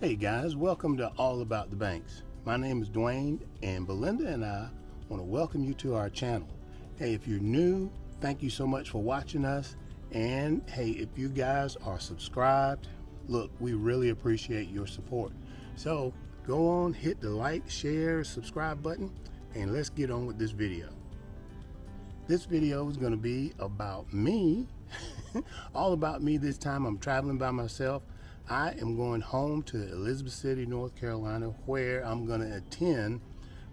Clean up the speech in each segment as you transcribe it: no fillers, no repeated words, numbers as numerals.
Hey guys, welcome to All About the Banks. My name is Duane, and Belinda and I want to welcome you to our channel. Hey, if you're new, thank you so much for watching us. And hey, if you guys are subscribed, look, we really appreciate your support. So go on, hit the like, share, subscribe button, and let's get on with this video. This video is going to be about me, all about me this time. I'm traveling by myself. I am going home to Elizabeth City, North Carolina, where I'm going to attend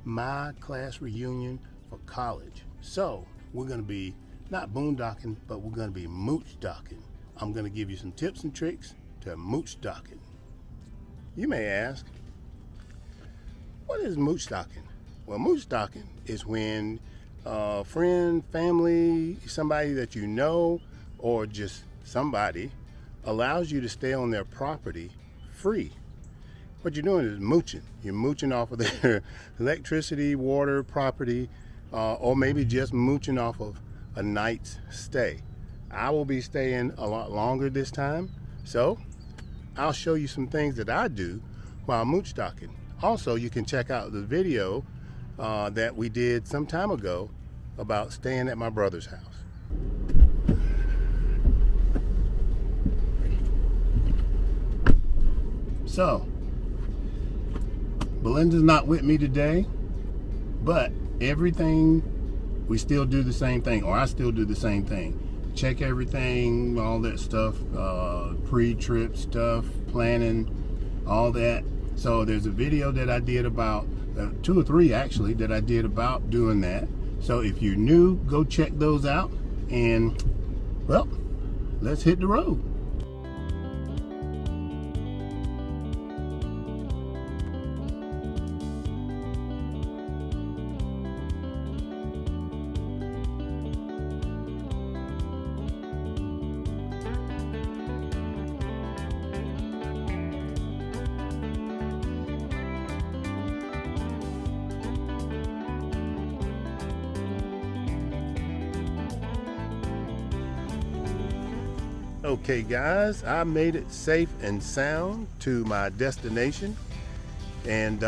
my class reunion for college. So we're going to be not boondocking, but we're going to be moochdocking. I'm going to give you some tips and tricks to moochdocking. You may ask, what is moochdocking? Well, moochdocking is when a friend, family, somebody that you know, or just somebody allows you to stay on their property free. What you're doing is mooching. You're mooching off of their electricity, water, property, or maybe just mooching off of a night's stay. I will be staying a lot longer this time, so I'll show you some things that I do while moochdocking. Also, you can check out the video that we did some time ago about staying at my brother's house. So, Belinda's not with me today, but everything, we still do the same thing, or I still do the same thing. Check everything, all that stuff, pre-trip stuff, planning, all that. So there's a video that I did about, 2 or 3 actually, that I did about doing that. So if you're new, go check those out, and well, let's hit the road. Okay guys, I made it safe and sound to my destination, and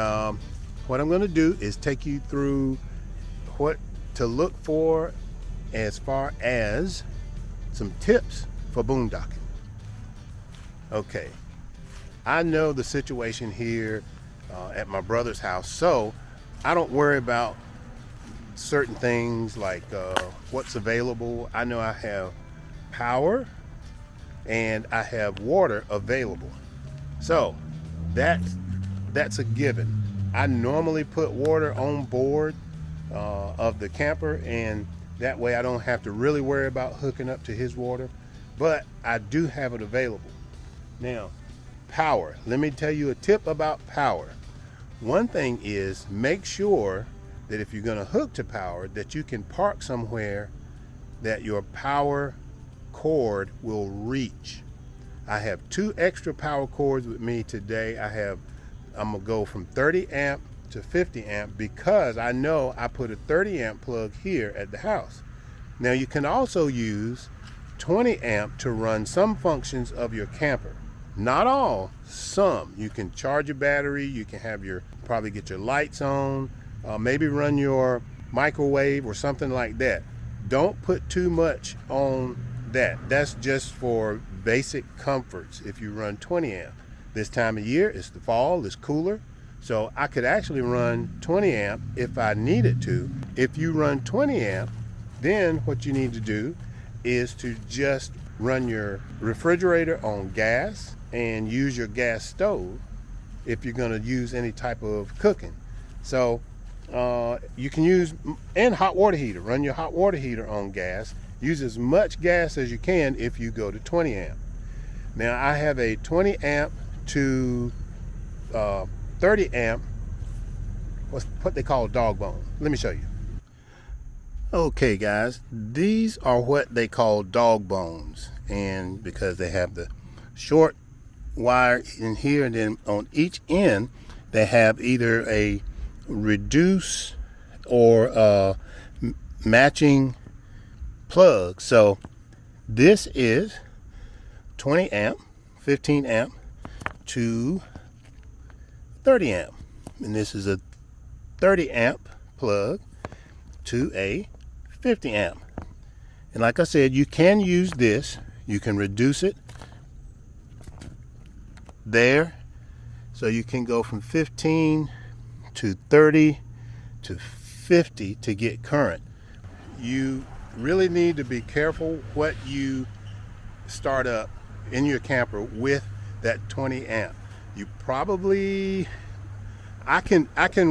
what I'm going to do is take you through what to look for as far as some tips for boondocking. Okay, I know the situation here at my brother's house, so I don't worry about certain things like what's available. I know I have power and I have water available, so that's a given. I normally put water on board of the camper, and that way I don't have to really worry about hooking up to his water, but I do have it available. Now, power, let me tell you a tip about power. One thing is, make sure that if you're going to hook to power, that you can park somewhere that your power cord will reach. I have 2 extra power cords with me today. I'm gonna go from 30 amp to 50 amp because I know I put a 30 amp plug here at the house. Now you can also use 20 amp to run some functions of your camper. Not all, some. You can charge your battery, you can have probably get your lights on, maybe run your microwave or something like that. Don't put too much on that's just for basic comforts. If you run 20 amp, this time of year, it's the fall, it's cooler, so I could actually run 20 amp if I needed to. If you run 20 amp, then what you need to do is to just run your refrigerator on gas and use your gas stove if you're going to use any type of cooking. So you can use, and hot water heater, run your hot water heater on gas. Use as much gas as you can if you go to 20 amp. Now I have a 20 amp to 30 amp, what they call dog bone. Let me show you. Okay guys, these are what they call dog bones, and because they have the short wire in here, and then on each end they have either a reduce or matching plug. So this is 20 amp, 15 amp to 30 amp. And this is a 30 amp plug to a 50 amp. And like I said, you can use this. You can reduce it there. So you can go from 15 to 30 to 50 to get current. You really need to be careful what you start up in your camper with that 20 amp. You probably, I can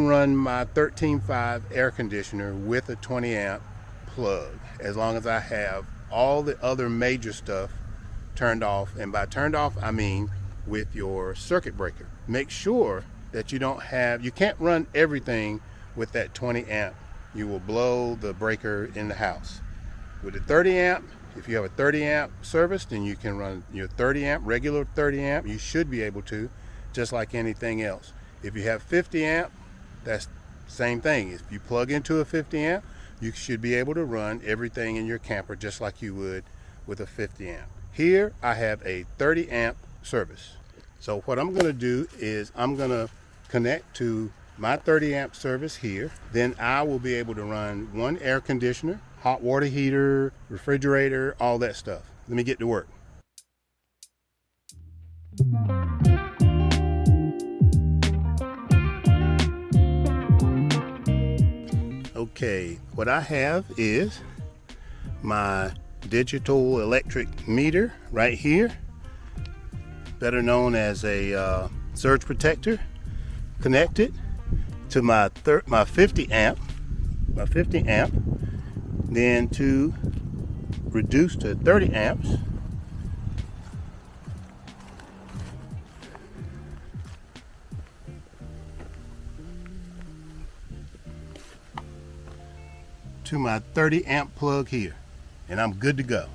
run my 13.5 air conditioner with a 20 amp plug as long as I have all the other major stuff turned off. And by turned off, I mean with your circuit breaker. Make sure that you can't run everything with that 20 amp. You will blow the breaker in the house. With the 30 amp, if you have a 30 amp service, then you can run your 30 amp, regular 30 amp. You should be able to, just like anything else. If you have 50 amp, that's the same thing. If you plug into a 50 amp, you should be able to run everything in your camper just like you would with a 50 amp. Here, I have a 30 amp service. So what I'm gonna do is I'm gonna connect to my 30 amp service here. Then I will be able to run one air conditioner, hot water heater, refrigerator, all that stuff. Let me get to work. Okay, what I have is my digital electric meter right here, better known as a surge protector, connected to my 50 amp, then to reduce to 30 amps, to my 30 amp plug here, and I'm good to go.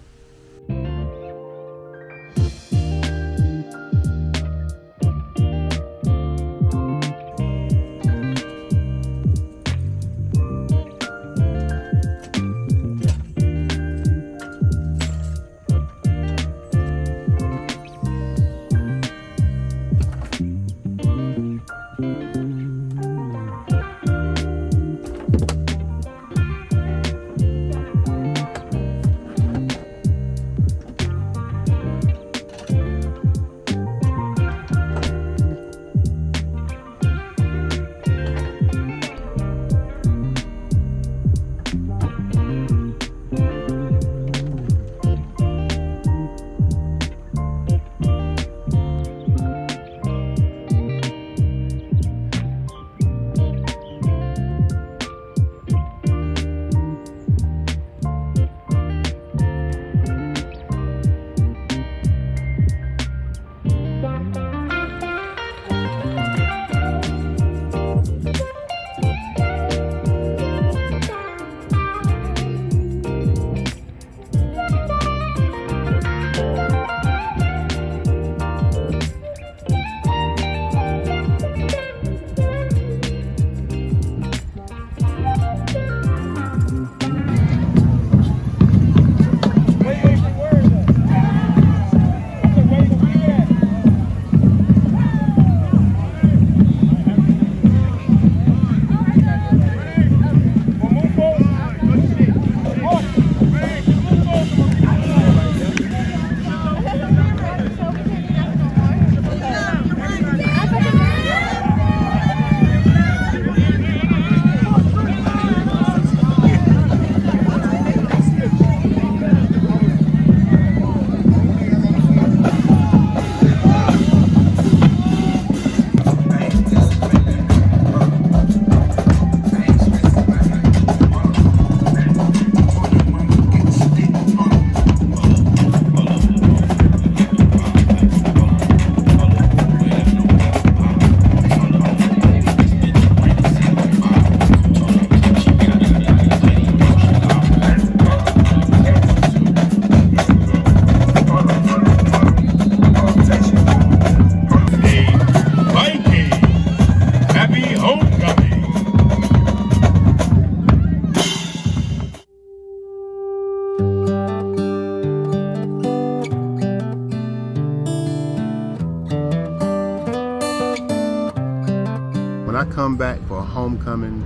when I come back for homecoming,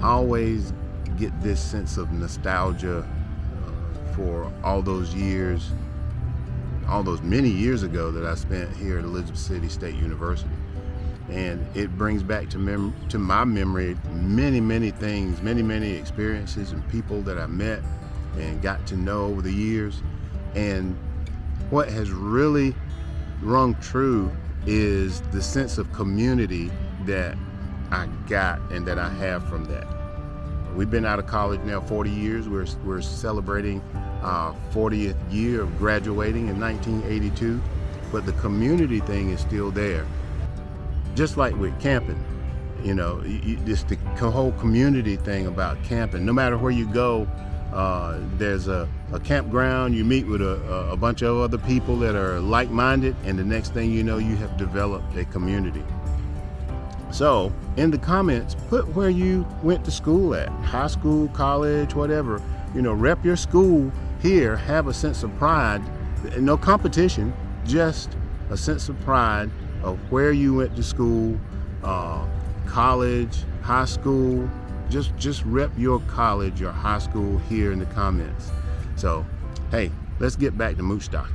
I always get this sense of nostalgia for all those years, all those many years ago that I spent here at Elizabeth City State University. And it brings back to my memory many things, many experiences and people that I met and got to know over the years. And what has really rung true is the sense of community that I got and that I have from that. We've been out of college now 40 years. We're celebrating our 40th year of graduating in 1982, but the community thing is still there. Just like with camping, you know, just the whole community thing about camping. No matter where you go, there's a campground, you meet with a bunch of other people that are like-minded, and the next thing you know, you have developed a community. So in the comments, put where you went to school at, high school, college, whatever. You know, rep your school here, have a sense of pride, no competition, just a sense of pride of where you went to school, college, high school. Just rep your college, your high school here in the comments. So, hey, let's get back to Moochdocking.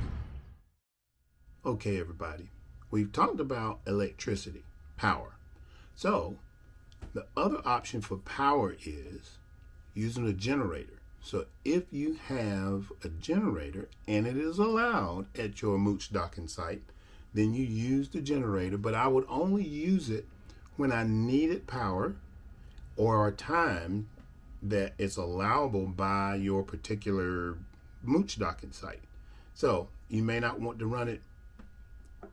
Okay, everybody, we've talked about electricity, power. So, the other option for power is using a generator. So if you have a generator and it is allowed at your Moochdocking site, then you use the generator, but I would only use it when I needed power or a time that it's allowable by your particular Moochdocking site. So you may not want to run it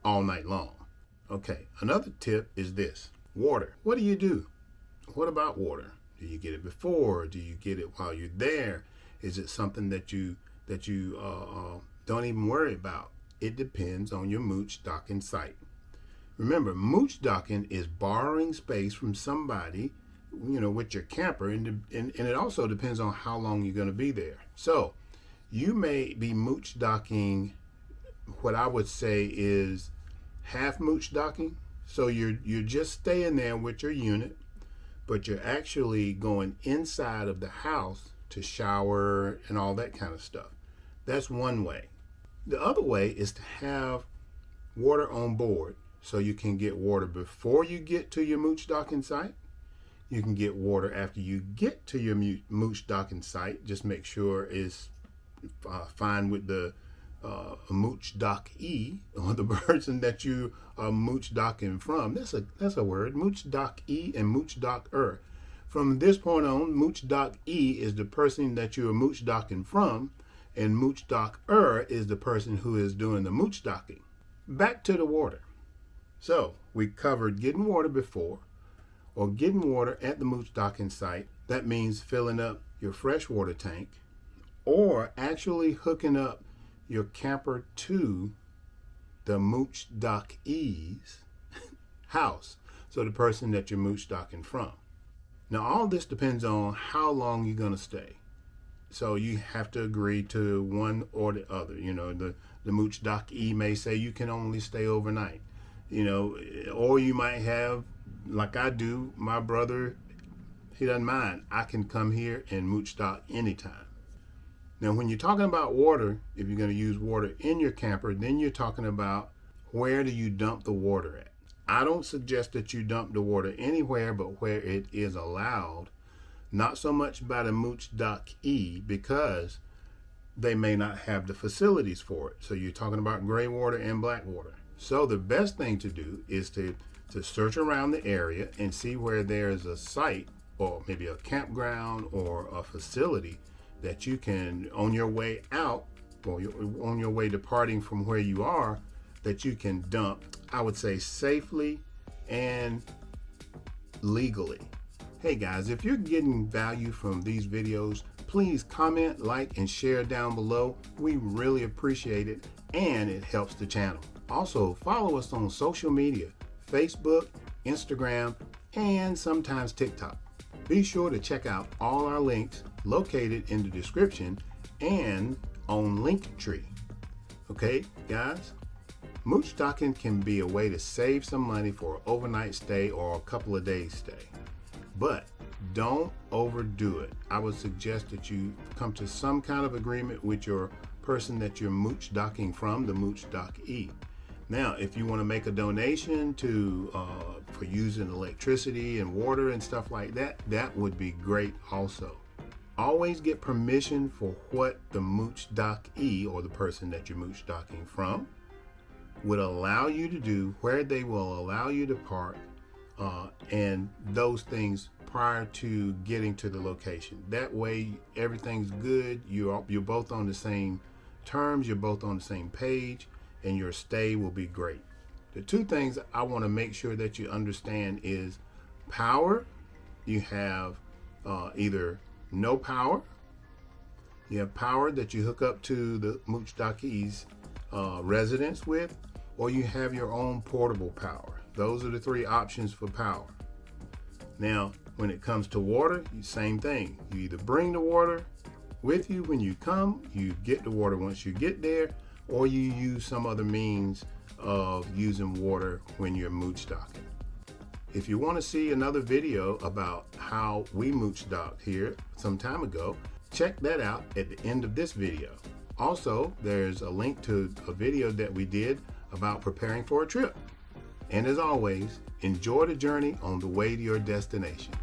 all night long. Okay, another tip is this: water. What do you do? What about water? Do you get it before? Do you get it while you're there? Is it something that you don't even worry about? It depends on your Moochdocking site. Remember, Moochdocking is borrowing space from somebody, you know, with your camper, and it also depends on how long you're going to be there. So you may be Moochdocking, what I would say is half Moochdocking. So you're just staying there with your unit, but you're actually going inside of the house to shower and all that kind of stuff. That's one way. The other way is to have water on board, so you can get water before you get to your Moochdocking site. You can get water after you get to your Moochdocking site. Just make sure it's fine with the Moochdocking, or the person that you are Moochdocking from. That's a word, Moochdocking and Moochdocker. From this point on, Moochdocking is the person that you are Moochdocking from, and Moochdocker is the person who is doing the Moochdocking. Back to the water. So we covered getting water before, or getting water at the Moochdocking site. That means filling up your freshwater tank, or actually hooking up your camper to the Moochdockee's house, so the person that you're Moochdocking from. Now, all this depends on how long you're going to stay. So you have to agree to one or the other. You know, the Moochdocking may say you can only stay overnight, you know, or you might have, like I do, my brother, he doesn't mind. I can come here and Moochdocking anytime. Now, when you're talking about water, if you're going to use water in your camper, then you're talking about where do you dump the water at. I don't suggest that you dump the water anywhere but where it is allowed, not so much by the Moochdocking, because they may not have the facilities for it. So you're talking about gray water and black water. So the best thing to do is to search around the area and see where there's a site, or maybe a campground or a facility that you can, on your way out, or on your way departing from where you are, that you can dump, I would say, safely and legally. Hey guys, if you're getting value from these videos, please comment, like, and share down below. We really appreciate it, and it helps the channel. Also, follow us on social media, Facebook, Instagram, and sometimes TikTok. Be sure to check out all our links located in the description and on Linktree. Okay, guys? Moochdocking can be a way to save some money for an overnight stay or a couple of days stay. But don't overdo it. I would suggest that you come to some kind of agreement with your person that you're Moochdocking from, the Moochdocking. Now, if you want to make a donation for using electricity and water and stuff like that, that would be great also. Always get permission for what the Moochdocking, or the person that you're Moochdocking from, would allow you to do, where they will allow you to park, and those things prior to getting to the location. That way everything's good, you're both on the same terms, you're both on the same page, and your stay will be great. The two things I want to make sure that you understand is power. You have either no power, you have power that you hook up to the Moochdockee's residence with, or you have your own portable power. Those are the three options for power. Now, when it comes to water, same thing. You either bring the water with you when you come, you get the water once you get there, or you use some other means of using water when you're Moochdocking. If you want to see another video about how we Moochdocking here some time ago, check that out at the end of this video. Also, there's a link to a video that we did about preparing for a trip. And as always, enjoy the journey on the way to your destination.